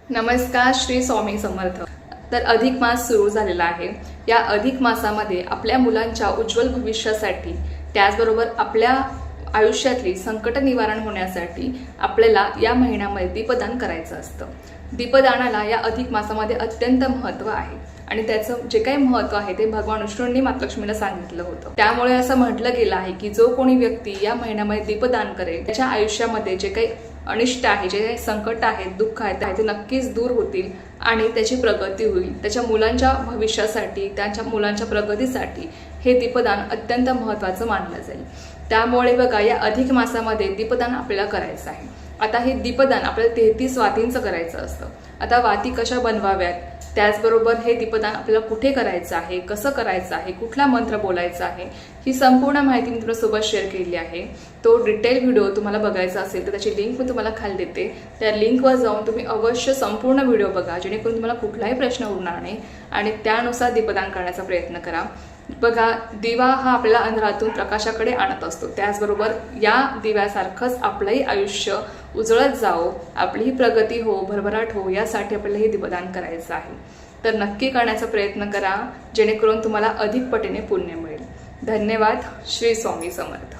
नमस्कार, श्री स्वामी समर्थ। तर अधिक मास सुरू झालेला आहे। या अधिक मासामध्ये आपल्या मुलांच्या उज्ज्वल भविष्यासाठी, त्याचबरोबर आपल्या आयुष्यातली संकट निवारण होण्यासाठी आपल्याला या महिन्यामध्ये दीपदान करायचं असतं। दीपदानाला या अधिक मासामध्ये अत्यंत महत्त्व आहे आणि त्याचं जे काही महत्त्व आहे ते भगवान विष्णूंनी मातलक्ष्मीला सांगितलं होतं। त्यामुळे असं म्हटलं गेलं आहे की जो कोणी व्यक्ती या महिन्यामध्ये दीपदान करेल त्याच्या आयुष्यामध्ये जे काही अनिष्ट आहे, जे काही संकट आहेत, दुःख आहेत ते नक्कीच दूर होतील आणि त्याची प्रगती होईल। त्याच्या मुलांच्या भविष्यासाठी, त्यांच्या मुलांच्या प्रगतीसाठी हे दीपदान अत्यंत महत्त्वाचं मानलं जाईल। त्यामुळे बघा, या अधिक मासामध्ये दीपदान आपल्याला करायचं आहे। आता हे दीपदान आपल्याला 33 वातींचं करायचं असतं। आता वाती कशा बनवाव्यात, त्याचबरोबर हे दीपदान आपल्याला कुठे करायचं आहे, कसं करायचं आहे, कुठला मंत्र बोलायचा आहे, ही संपूर्ण माहिती मी तुमच्यासोबत शेअर केली आहे। तो डिटेल व्हिडिओ तुम्हाला बघायचा असेल तर त्याची लिंक मी तुम्हाला खाली देते। त्या लिंकवर जाऊन तुम्ही अवश्य संपूर्ण व्हिडिओ बघा, जेणेकरून तुम्हाला कुठलाही प्रश्न उरणार नाही आणि त्यानुसार दीपदान करण्याचा प्रयत्न करा। बघा, दिवा हा आपल्याला अंधारातून प्रकाशाकडे आणत असतो। त्याचबरोबर या दिव्यासारखंच आपलंही आयुष्य उजळत जावो, आपलीही प्रगती हो, भरभराट हो, यासाठी आपल्याला हे दीपदान करायचं आहे। तर नक्की करण्याचा प्रयत्न करा, जेणेकरून तुम्हाला अधिक पटीने पुण्य मिळेल। धन्यवाद। श्री स्वामी समर्थ।